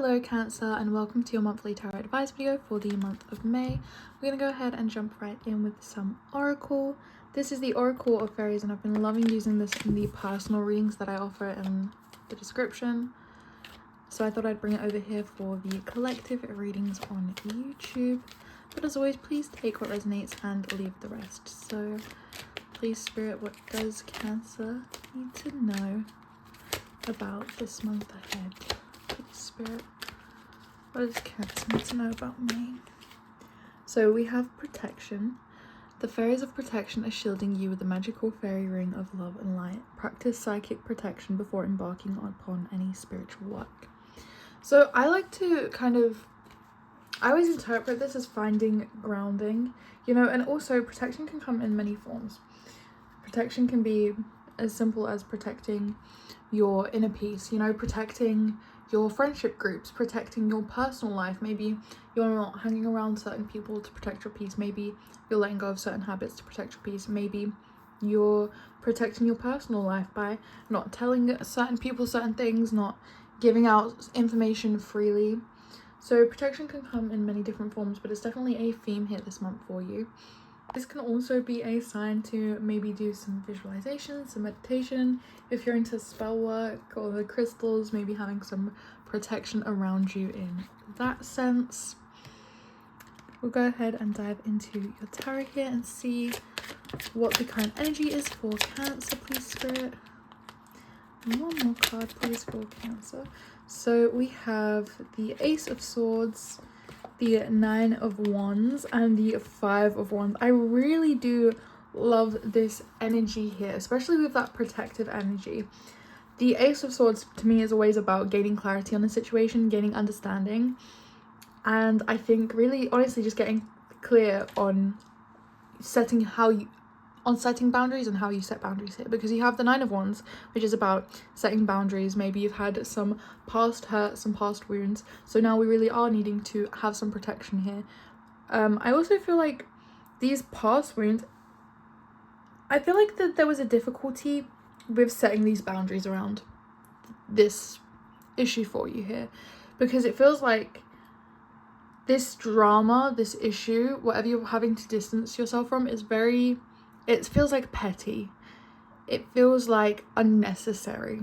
Hello Cancer, and welcome to your monthly tarot advice video for the month of May. We're going to go ahead and jump right in with some Oracle. This is the Oracle of Fairies, and I've been loving using this in the personal readings that I offer in the description. So I thought I'd bring it over here for the collective readings on YouTube. But as always, please take what resonates and leave the rest. So please Spirit, what does Cancer need to know about this month ahead? Please Spirit, what does Cancer need to know about me? So we have protection. The fairies of protection are shielding you with the magical fairy ring of love and light. Practice psychic protection before embarking upon any spiritual work. So I like to I always interpret this as finding grounding, you know, and also protection can come in many forms. Protection can be as simple as protecting your inner peace, you know, protecting your friendship groups, protecting your personal life. Maybe you're not hanging around certain people to protect your peace. Maybe you're letting go of certain habits to protect your peace. Maybe you're protecting your personal life by not telling certain people certain things, not giving out information freely. So protection can come in many different forms, but it's definitely a theme here this month for you. This can also be a sign to maybe do some visualization, some meditation. If you're into spell work or the crystals, maybe having some protection around you in that sense. We'll go ahead and dive into your tarot here and see what the current energy is for Cancer, please Spirit. And one more card, please, for Cancer. So we have the Ace of Swords, the Nine of Wands, and the Five of Wands. I really do love this energy here, especially with that protective energy. The Ace of Swords to me is always about gaining clarity on a situation, gaining understanding, and I think really honestly just getting clear on setting boundaries and how you set boundaries here, because you have the Nine of Wands, which is about setting boundaries. Maybe you've had some past hurt, some past wounds, so now we really are needing to have some protection here. I also feel like these past wounds, I feel like that there was a difficulty with setting these boundaries around this issue for you here, because it feels like this drama, this issue, whatever you're having to distance yourself from, is it feels like petty. It feels like unnecessary.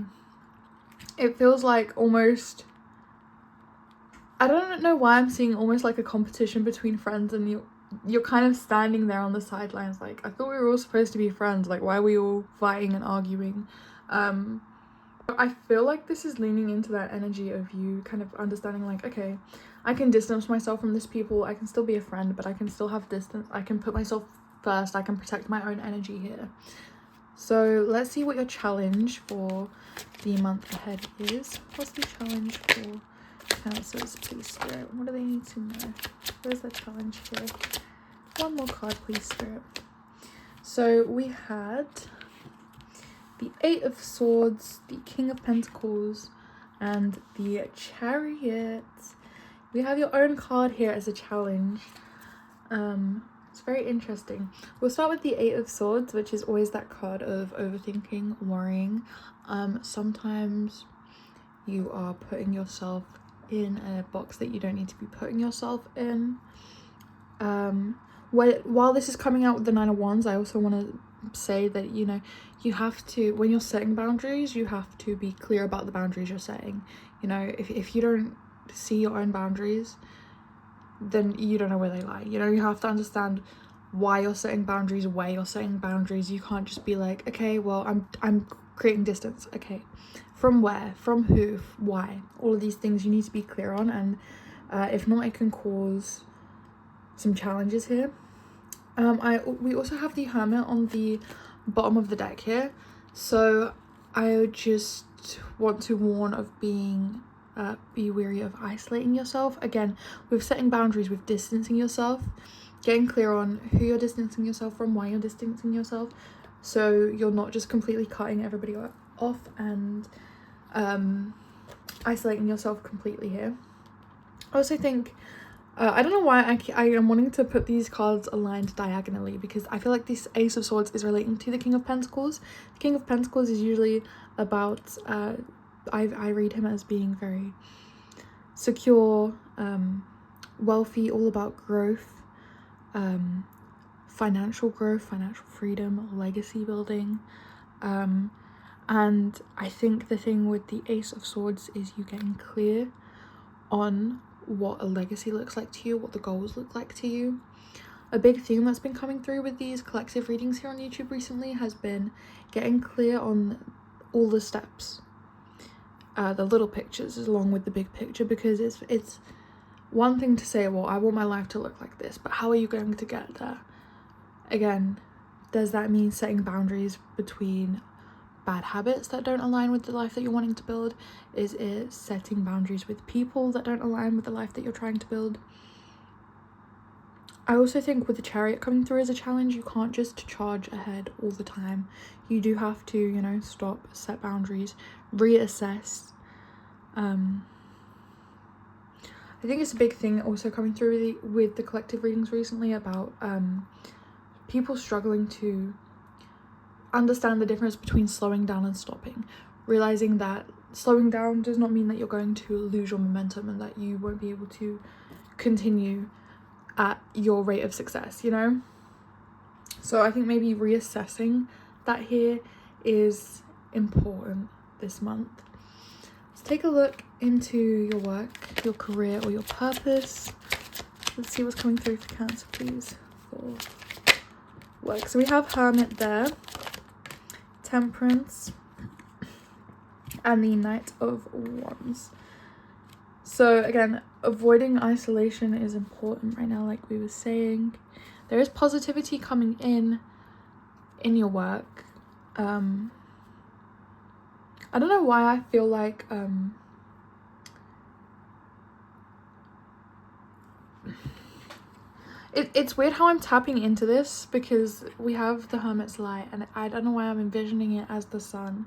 It feels like almost, I don't know why I'm seeing almost like a competition between friends, and you're kind of standing there on the sidelines like, I thought we were all supposed to be friends, like why are we all fighting and arguing? I feel like this is leaning into that energy of you kind of understanding like, okay, I can distance myself from this people, I can still be a friend, but I can still have distance, I can put myself first, I can protect my own energy here. So let's see what your challenge for the month ahead is. What's the challenge for Cancers, please Spirit? What do they need to know? Where's the challenge here? One more card, please Spirit. So we had the Eight of Swords, the King of Pentacles, and the Chariot. We have your own card here as a challenge. It's very interesting. We'll start with the Eight of Swords, which is always that card of overthinking, worrying. Sometimes you are putting yourself in a box that you don't need to be putting yourself in. While this is coming out with the Nine of Wands, I also want to say that, you know, you have to, when you're setting boundaries, you have to be clear about the boundaries you're setting. You know, if you don't see your own boundaries, then you don't know where they lie. You know, you have to understand why you're setting boundaries, where you're setting boundaries. You can't just be like, okay, well, I'm creating distance. Okay, from where, from who, why? All of these things you need to be clear on, and if not, it can cause some challenges here. We also have the Hermit on the bottom of the deck here, so I just want to warn of be wary of isolating yourself. Again, with setting boundaries, with distancing yourself, getting clear on who you're distancing yourself from, why you're distancing yourself, so you're not just completely cutting everybody off and isolating yourself completely here. I also think I don't know why I am wanting to put these cards aligned diagonally, because I feel like this Ace of Swords is relating to the King of Pentacles. The King of Pentacles is usually about I read him as being very secure, wealthy, all about growth, financial growth, financial freedom, legacy building. And I think the thing with the Ace of Swords is you getting clear on what a legacy looks like to you, what the goals look like to you. A big theme that's been coming through with these collective readings here on YouTube recently has been getting clear on all the steps, the little pictures along with the big picture, because it's one thing to say, well, I want my life to look like this, but how are you going to get there? Again, does that mean setting boundaries between bad habits that don't align with the life that you're wanting to build? Is it setting boundaries with people that don't align with the life that you're trying to build? I also think with the Chariot coming through as a challenge, you can't just charge ahead all the time. You do have to, you know, stop, set boundaries, reassess. I think it's a big thing also coming through with the collective readings recently about people struggling to understand the difference between slowing down and stopping, realizing that slowing down does not mean that you're going to lose your momentum and that you won't be able to continue at your rate of success, you know? So I think maybe reassessing that here is important this month. Let's take a look into your work, your career, or your purpose. Let's see what's coming through for Cancer, please, for work. So we have Hermit there, Temperance, and the Knight of Wands. So again, avoiding isolation is important right now, like we were saying. There is positivity coming in your work. I don't know why I feel like it's weird how I'm tapping into this, because we have the Hermit's light and I don't know why I'm envisioning it as the sun.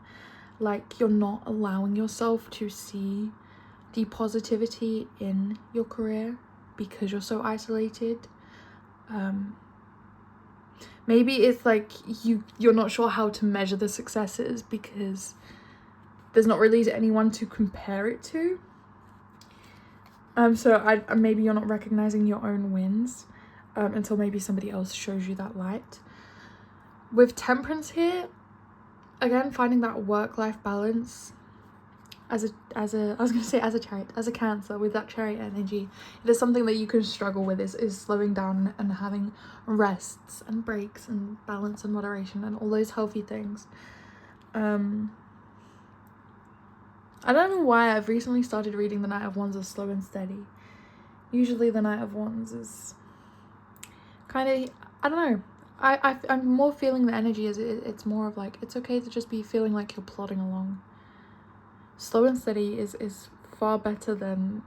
Like, you're not allowing yourself to see the positivity in your career because you're so isolated. Maybe it's like you're not sure how to measure the successes because there's not really anyone to compare it to. So maybe you're not recognizing your own wins until maybe somebody else shows you that light. With Temperance here, again, finding that work-life balance as a Chariot, as a Cancer with that Chariot energy, it is something that you can struggle with, is slowing down and having rests and breaks and balance and moderation and all those healthy things. I don't know why I've recently started reading the Knight of Wands as slow and steady. Usually the Knight of Wands is kind of, I don't know, I'm more feeling the energy as it's more of like, it's okay to just be feeling like you're plodding along. Slow and steady is far better than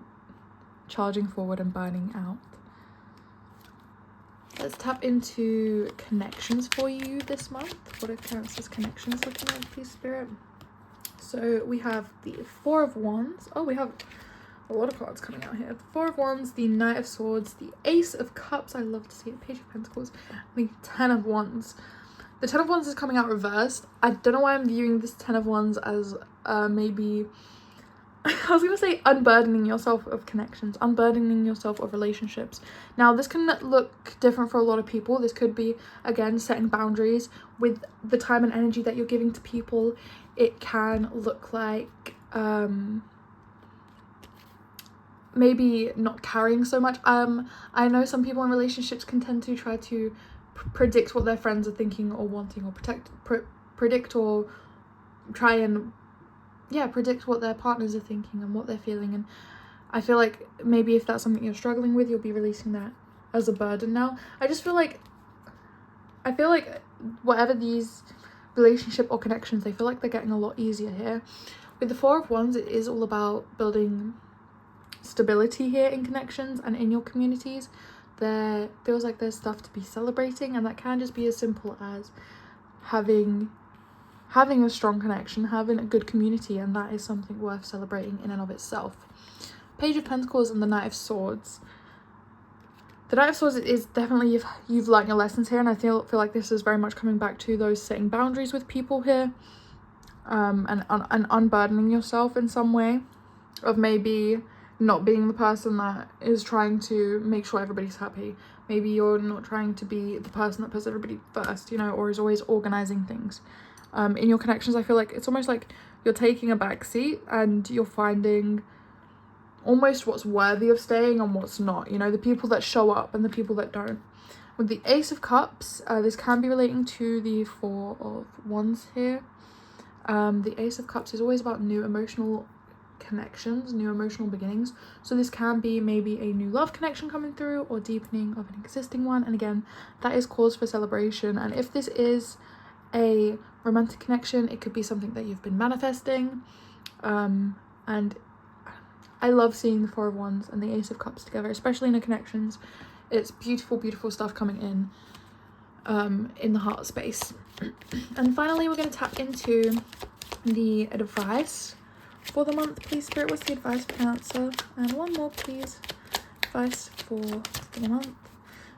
charging forward and burning out. Let's tap into connections for you this month. What are Cancer's connections looking like, please, Spirit? So we have the Four of Wands. Oh, we have a lot of cards coming out here. The Four of Wands, the Knight of Swords, the Ace of Cups. I love to see it. Page of Pentacles. The Ten of Wands. The Ten of Wands is coming out reversed. I don't know why I'm viewing this Ten of Wands as maybe, I was going to say unburdening yourself of connections, unburdening yourself of relationships. Now, this can look different for a lot of people. This could be, again, setting boundaries with the time and energy that you're giving to people. It can look like maybe not carrying so much. I know some people in relationships can tend to try to predict what their friends are thinking or wanting, or predict or try and predict what their partners are thinking and what they're feeling. And I feel like maybe if that's something you're struggling with, you'll be releasing that as a burden now. I feel like whatever these relationship or connections, they feel like they're getting a lot easier here. With the Four of Wands, it is all about building stability here in connections and in your communities. There feels like there's stuff to be celebrating, and that can just be as simple as having a strong connection, having a good community, and that is something worth celebrating in and of itself. Page of Pentacles and the Knight of Swords. The Knight of Swords is definitely you've learned your lessons here, and I feel like this is very much coming back to those setting boundaries with people here, and unburdening yourself in some way, of maybe not being the person that is trying to make sure everybody's happy. Maybe you're not trying to be the person that puts everybody first, you know, or is always organizing things. In your connections, I feel like it's almost like you're taking a back seat and you're finding almost what's worthy of staying and what's not, you know, the people that show up and the people that don't. With the Ace of Cups, this can be relating to the Four of Wands here. The Ace of Cups is always about new emotional connections, new emotional beginnings. So this can be maybe a new love connection coming through or deepening of an existing one. And again, that is cause for celebration. And if this is a romantic connection, it could be something that you've been manifesting. And I love seeing the Four of Wands and the Ace of Cups together, especially in the connections. It's beautiful, beautiful stuff coming in the heart space. And finally, we're going to tap into the advice for the month. Please, Spirit, what's the advice for Cancer? And one more, please. Advice for the month.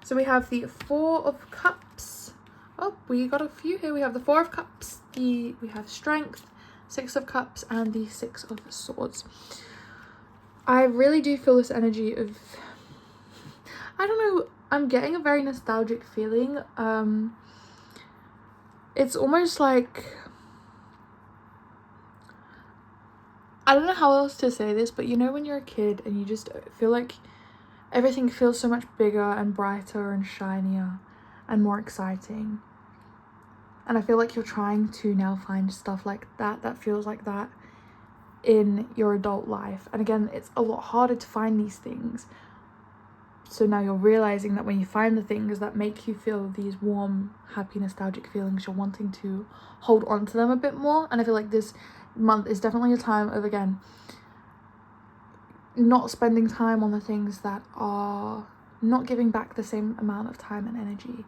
So we have the Four of Cups. Oh, we got a few here. We have the Four of Cups, we have Strength, Six of Cups, and the Six of Swords. I really do feel this energy of, I don't know, I'm getting a very nostalgic feeling. It's almost like, I don't know how else to say this, but you know when you're a kid and you just feel like everything feels so much bigger and brighter and shinier and more exciting. And I feel like you're trying to now find stuff like that feels like that in your adult life. And again, it's a lot harder to find these things. So now you're realizing that when you find the things that make you feel these warm, happy, nostalgic feelings, you're wanting to hold on to them a bit more. And I feel like this month is definitely a time of, again, not spending time on the things that are not giving back the same amount of time and energy.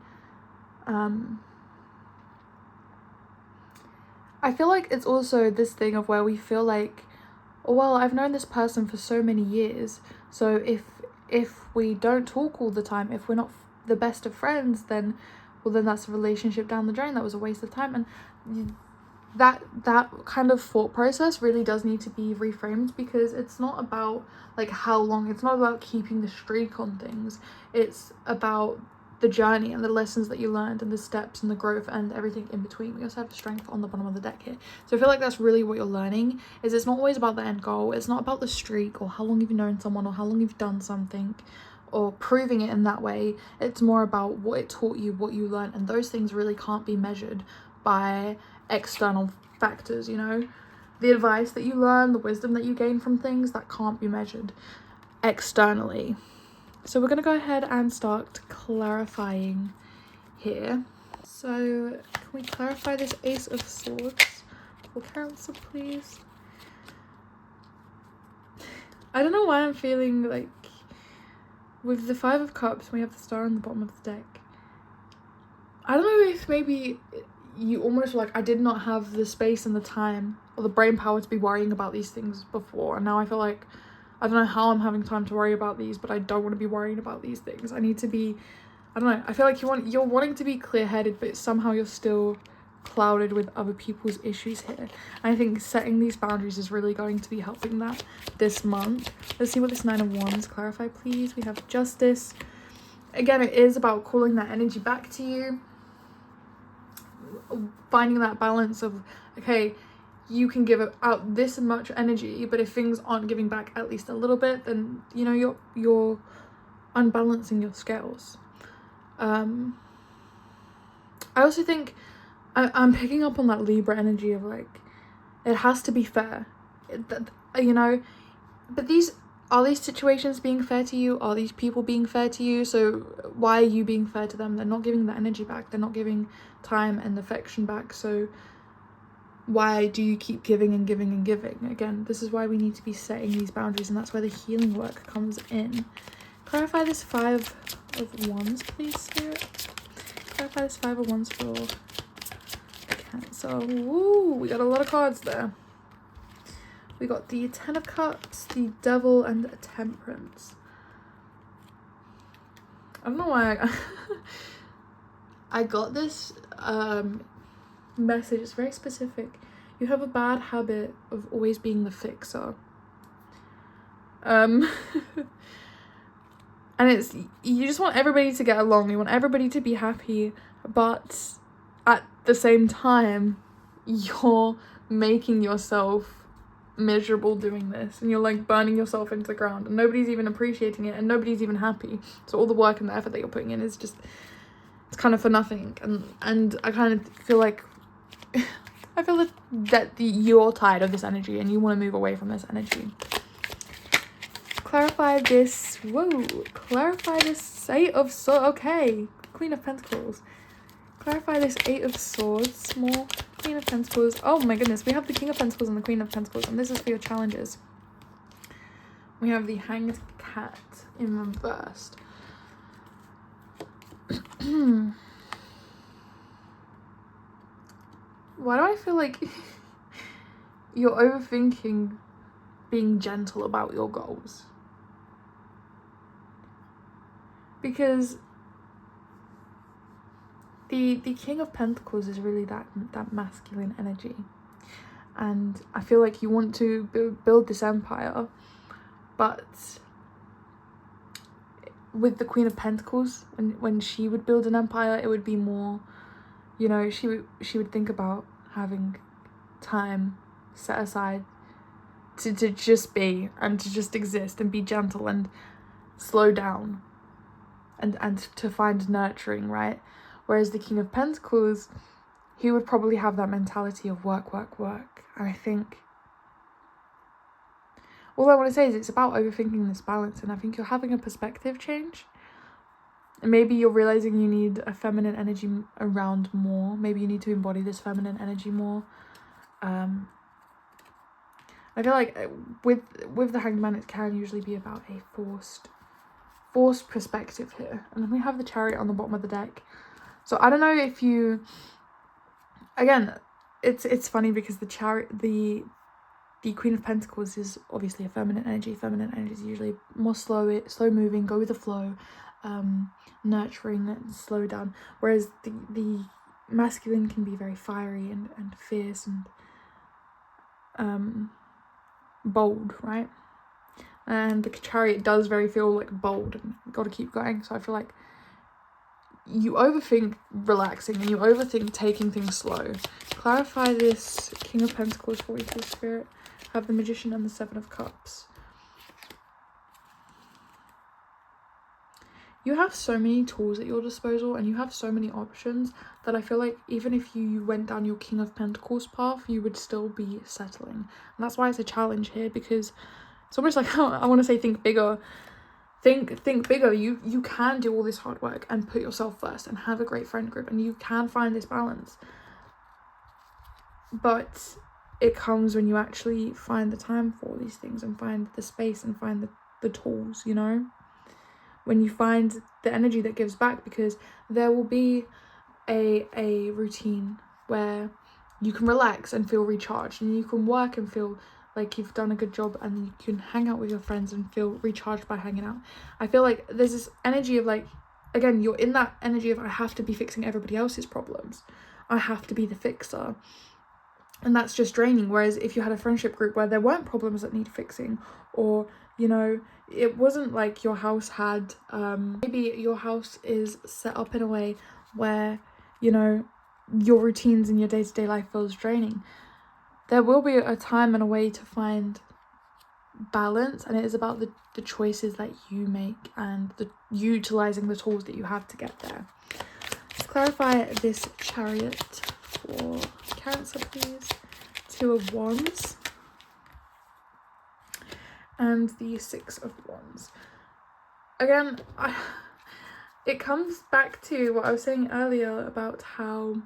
I feel like it's also this thing of where we feel like, oh, well, I've known this person for so many years, so if we don't talk all the time, if we're not the best of friends, then that's a relationship down the drain. That was a waste of time. And that kind of thought process really does need to be reframed, because it's not about like how long, it's not about keeping the streak on things, it's about the journey and the lessons that you learned and the steps and the growth and everything in between. We also have the Strength on the bottom of the deck here, so I feel like that's really what you're learning, is it's not always about the end goal, it's not about the streak or how long you've known someone or how long you've done something or proving it in that way. It's more about what it taught you, what you learned, and those things really can't be measured by external factors, you know. The advice that you learn, the wisdom that you gain from things, that can't be measured externally. So we're going to go ahead and start clarifying here. So can we clarify this Ace of Swords for Cancer, please? I don't know why I'm feeling like with the Five of Cups, we have the Star on the bottom of the deck. I don't know if maybe you almost like, I did not have the space and the time or the brain power to be worrying about these things before, and now I feel like I don't know how I'm having time to worry about these, but I don't want to be worrying about these things. I need to be, I don't know, I feel like you're wanting to be clear-headed, but somehow you're still clouded with other people's issues here. And I think setting these boundaries is really going to be helping that this month. Let's see what this Nine of Wands clarify, please. We have Justice. Again, it is about calling that energy back to you, finding that balance of, okay, you can give out this much energy, but if things aren't giving back at least a little bit, then you know you're unbalancing your scales. I also think I'm picking up on that Libra energy of like, it has to be fair, you know. But are these situations being fair to you? Are these people being fair to you? So why are you being fair to them? They're not giving the energy back, they're not giving time and affection back, so why do you keep giving and giving and giving? Again, this is why we need to be setting these boundaries, and that's where the healing work comes in. Clarify this Five of Wands, please, Spirit. Clarify this Five of Wands for Cancer. Woo, we got a lot of cards there. We got the Ten of Cups, the Devil, and the Temperance. I don't know why I got this message. It's very specific. You have a bad habit of always being the fixer. And it's, you just want everybody to get along, you want everybody to be happy, but at the same time, you're making yourself miserable doing this, and you're like burning yourself into the ground, and nobody's even appreciating it, and nobody's even happy. So all the work and the effort that you're putting in is just, it's kind of for nothing. And I kind of feel like I feel that you're tired of this energy and you want to move away from this energy. Clarify this. Clarify this Eight of Swords. Okay, Queen of Pentacles. Clarify this Eight of Swords. Small Queen of Pentacles. Oh my goodness, we have the King of Pentacles and the Queen of Pentacles, and this is for your challenges. We have the Hanged Cat in reversed. Why do I feel like you're overthinking being gentle about your goals? Because the King of Pentacles is really that masculine energy, and I feel like you want to build this empire, but with the Queen of Pentacles, when she would build an empire, it would be more, you know, she would think about having time set aside to just be, and to just exist and be gentle and slow down and to find nurturing, right? Whereas the King of Pentacles, he would probably have that mentality of work. And I think all I want to say is it's about overthinking this balance, and I think you're having a perspective change. And maybe you're realizing you need a feminine energy around more. Maybe you need to embody this feminine energy more. I feel like with the Hanged Man, it can usually be about a forced perspective here. And then we have the Chariot on the bottom of the deck. So I don't know if you, again, it's funny because the Chariot, the Queen of Pentacles is obviously a feminine energy. Feminine energy is usually more slow moving, go with the flow, nurturing and slow down. Whereas the masculine can be very fiery and fierce and bold, right? And the Chariot does feel like bold and gotta keep going. So I feel like you overthink relaxing and you overthink taking things slow. Clarify this King of Pentacles for you, please, Spirit. Have the Magician and the Seven of Cups. You have so many tools at your disposal, and you have so many options that I feel like even if you went down your King of Pentacles path, you would still be settling. And that's why it's a challenge here, because it's almost like, I want to say think bigger. Think bigger. You can do all this hard work and put yourself first and have a great friend group, and you can find this balance. But it comes when you actually find the time for all these things and find the space and find the tools, you know? When you find the energy that gives back, because there will be a routine where you can relax and feel recharged, and you can work and feel like you've done a good job, and you can hang out with your friends and feel recharged by hanging out. I feel like there's this energy of like, again, you're in that energy of I have to be fixing everybody else's problems. I have to be the fixer. And that's just draining. Whereas if you had a friendship group where there weren't problems that need fixing, or, you know, it wasn't like your house had, maybe your house is set up in a way where, you know, your routines in your day-to-day life feels draining. There will be a time and a way to find balance, and it is about the choices that you make and the utilizing the tools that you have to get there. Let's clarify this Chariot for Cancer, please. Two of Wands and the Six of Wands. Again, it comes back to what I was saying earlier about how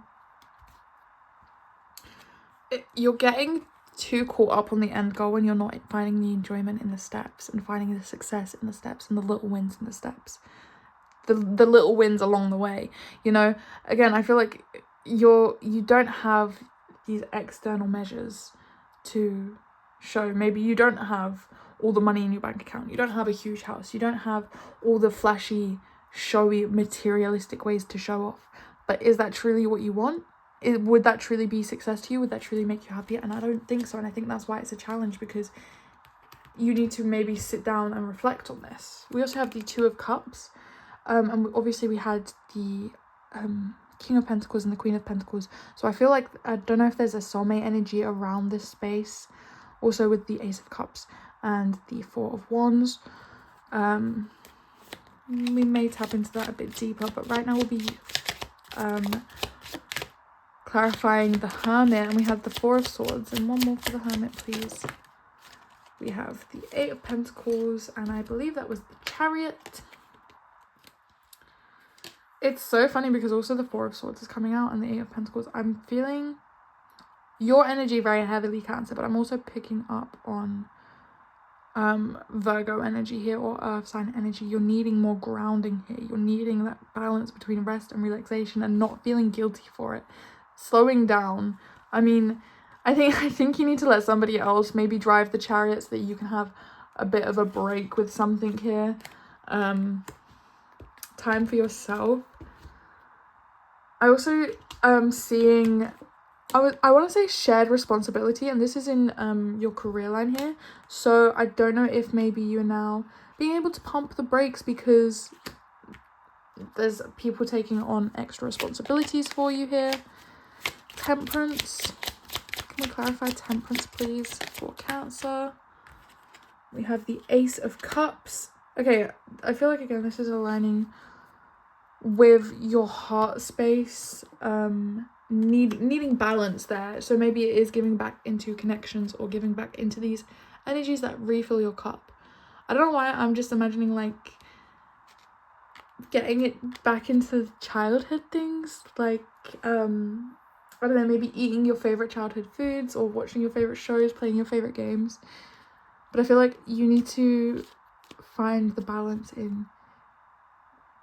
you're getting too caught up on the end goal and you're not finding the enjoyment in the steps and finding the success in the steps and the little wins in the steps, the little wins along the way, you know. Again, I feel like you don't have these external measures to show. Maybe you don't have all the money in your bank account, you don't have a huge house, you don't have all the flashy, showy, materialistic ways to show off, but is that truly what you want? Would that truly be success to you? Would that truly make you happy? And I don't think so. And I think that's why it's a challenge, because you need to maybe sit down and reflect on this. We also have the Two of Cups, and obviously we had the King of Pentacles and the Queen of Pentacles. So I feel like, I don't know if there's a soulmate energy around this space. Also with the Ace of Cups and the Four of Wands. We may tap into that a bit deeper, but right now we'll be clarifying the Hermit, and we have the Four of Swords, and one more for the Hermit, please. We have the Eight of Pentacles, and I believe that was the Chariot. It's so funny because also the Four of Swords is coming out and the Eight of Pentacles. I'm feeling your energy very heavily, Cancer, but I'm also picking up on Virgo energy here, or earth sign energy. You're needing more grounding here. You're needing that balance between rest and relaxation and not feeling guilty for it. Slowing down. I mean, I think you need to let somebody else maybe drive the Chariot so that you can have a bit of a break with something here. Time for yourself. I also seeing, I want to say shared responsibility, and this is in your career line here. So I don't know if maybe you're now being able to pump the brakes because there's people taking on extra responsibilities for you here. Temperance. Can we clarify Temperance, please, for Cancer? We have the Ace of Cups. Okay, I feel like, again, this is aligning with your heart space, needing balance there. So maybe it is giving back into connections or giving back into these energies that refill your cup. I don't know why I'm just imagining like getting it back into childhood things, like I don't know, maybe eating your favorite childhood foods or watching your favorite shows, playing your favorite games. But I feel like you need to find the balance in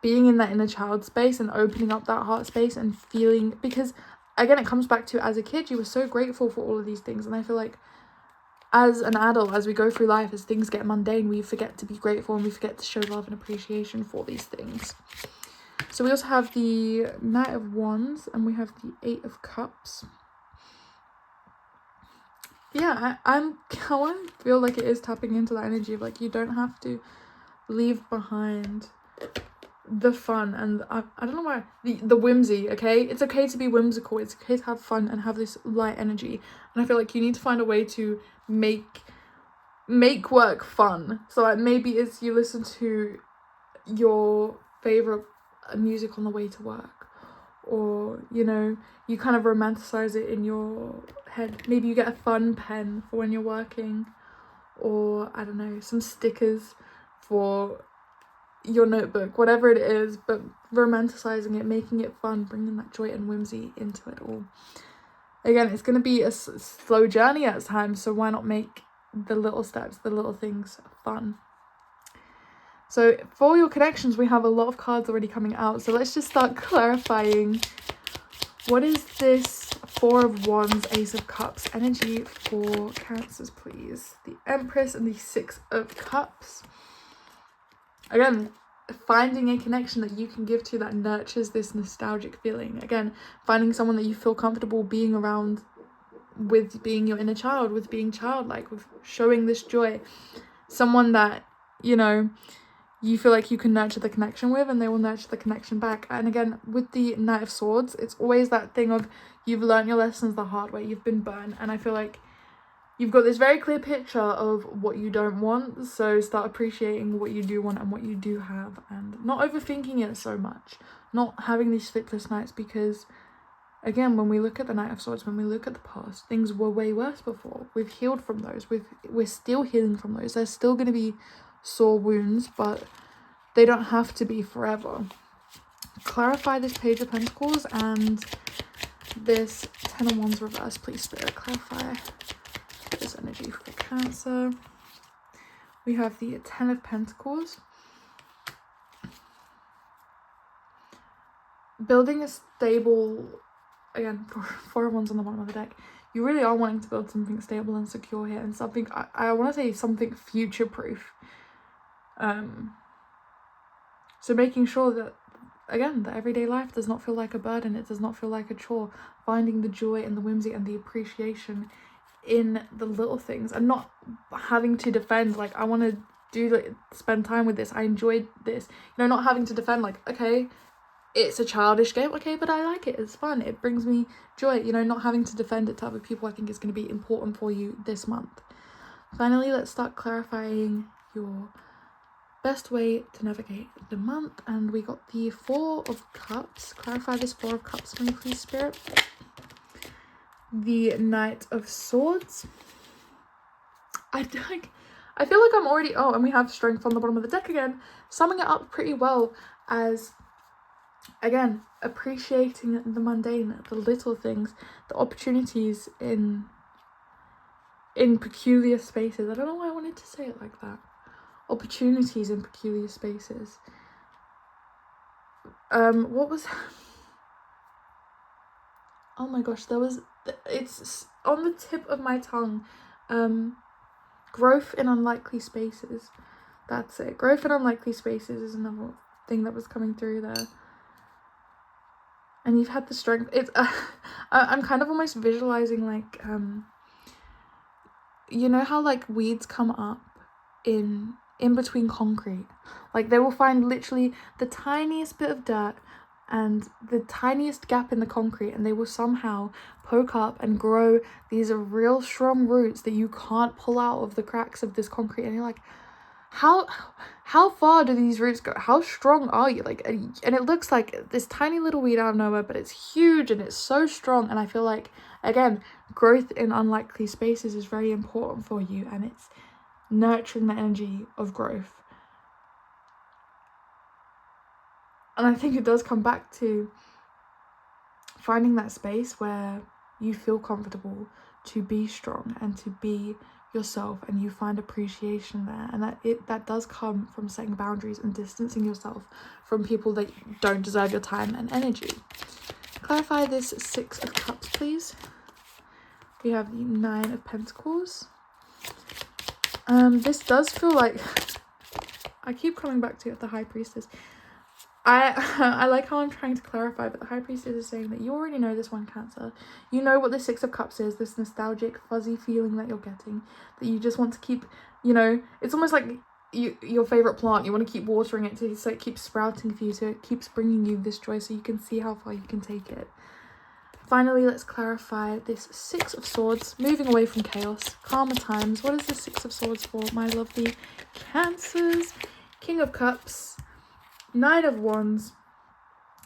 being in that inner child space and opening up that heart space and feeling, because again, it comes back to, as a kid you were so grateful for all of these things, and I feel like as an adult, as we go through life, as things get mundane, we forget to be grateful and we forget to show love and appreciation for these things. So we also have the Knight of Wands and we have the Eight of Cups. Yeah, I want to feel like it is tapping into that energy of like, you don't have to leave behind the fun and I don't know why, the whimsy. Okay, it's okay to be whimsical, it's okay to have fun and have this light energy, and I feel like you need to find a way to make work fun. So like maybe it's you listen to your favorite music on the way to work, or you know, you kind of romanticize it in your head. Maybe you get a fun pen for when you're working, or I don't know, some stickers for your notebook, whatever it is, but romanticizing it, making it fun, bringing that joy and whimsy into it all. Again, it's going to be a slow journey at times, so why not make the little steps, the little things fun? So for your connections, we have a lot of cards already coming out, so let's just start clarifying. What is this Four of Wands, Ace of Cups energy for Cancers, please? The Empress and the Six of Cups. Again, finding a connection that you can give to that nurtures this nostalgic feeling. Again, finding someone that you feel comfortable being around, with being your inner child, with being childlike, with showing this joy. Someone that, you know, you feel like you can nurture the connection with and they will nurture the connection back. And again, with the Knight of Swords, it's always that thing of you've learned your lessons the hard way, you've been burned, and I feel like you've got this very clear picture of what you don't want, so start appreciating what you do want and what you do have, and not overthinking it so much, not having these sleepless nights, because again, when we look at the Knight of Swords, when we look at the past, things were way worse before. We've healed from those, we're still healing from those. There's still going to be sore wounds, but they don't have to be forever. Clarify this Page of Pentacles and this Ten of Wands reverse, please, Spirit. Clarify this energy for Cancer. We have the Ten of Pentacles. Building a stable, again, Four of Wands on the bottom of the deck. You really are wanting to build something stable and secure here, and something, I want to say something future-proof. So making sure that, again, the everyday life does not feel like a burden, it does not feel like a chore. Finding the joy and the whimsy and the appreciation in the little things and not having to defend, like, I want to do, like, spend time with this, I enjoyed this, you know, not having to defend, like, okay, it's a childish game, okay, but I like it, it's fun, it brings me joy, you know, not having to defend it to other people, I think is going to be important for you this month. Finally, let's start clarifying your best way to navigate the month, and we got the Four of Cups. Clarify this Four of Cups for me, please, Spirit. The Knight of Swords. I feel like I'm already, oh, and we have Strength on the bottom of the deck again, summing it up pretty well as, again, appreciating the mundane, the little things, the opportunities in peculiar spaces. I don't know why I wanted to say it like that. Opportunities in peculiar spaces. What was, oh my gosh, it's on the tip of my tongue. Growth in unlikely spaces. That's it. Growth in unlikely spaces is another thing that was coming through there. And you've had the strength. It's I'm kind of almost visualizing, like, you know how, like, weeds come up in between concrete, like, they will find literally the tiniest bit of dirt and the tiniest gap in the concrete, and they will somehow poke up and grow these real strong roots that you can't pull out of the cracks of this concrete. And you're like, how far do these roots go? How strong are you? Like, and it looks like this tiny little weed out of nowhere, but it's huge and it's so strong. And I feel like, again, growth in unlikely spaces is very important for you, and it's nurturing the energy of growth. And I think it does come back to finding that space where you feel comfortable to be strong and to be yourself, and you find appreciation there, and that does come from setting boundaries and distancing yourself from people that don't deserve your time and energy. Clarify this Six of Cups, please. We have the Nine of Pentacles. This does feel like, I keep coming back to it, the High Priestess. I like how I'm trying to clarify, but the High Priestess is saying that you already know this one, Cancer. You know what the Six of Cups is, this nostalgic, fuzzy feeling that you're getting, that you just want to keep, you know, it's almost like your favourite plant, you want to keep watering it so it keeps sprouting for you, so it keeps bringing you this joy, so you can see how far you can take it. Finally, let's clarify this Six of Swords, moving away from chaos, calmer times. What is the Six of Swords for, my lovely Cancers? King of Cups. Knight of Wands.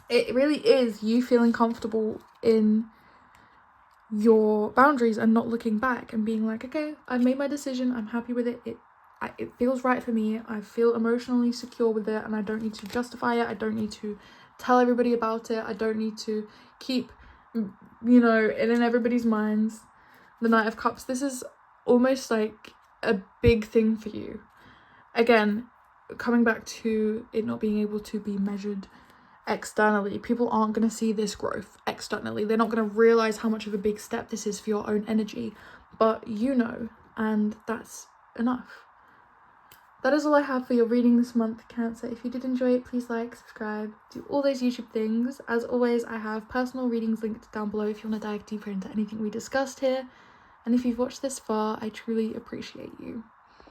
It really is you feeling comfortable in your boundaries and not looking back and being like, okay, I've made my decision, I'm happy with it, it feels right for me, I feel emotionally secure with it, and I don't need to justify it, I don't need to tell everybody about it, I don't need to keep, you know, it in everybody's minds. The Knight of Cups, this is almost like a big thing for you. Again, coming back to it not being able to be measured externally, people aren't going to see this growth externally, they're not going to realize how much of a big step this is for your own energy, but you know, and that's enough. That is all I have for your reading this month, Cancer. If you did enjoy it, please like, subscribe, do all those YouTube things. As always, I have personal readings linked down below if you want to dive deeper into anything we discussed here, and if you've watched this far, I truly appreciate you.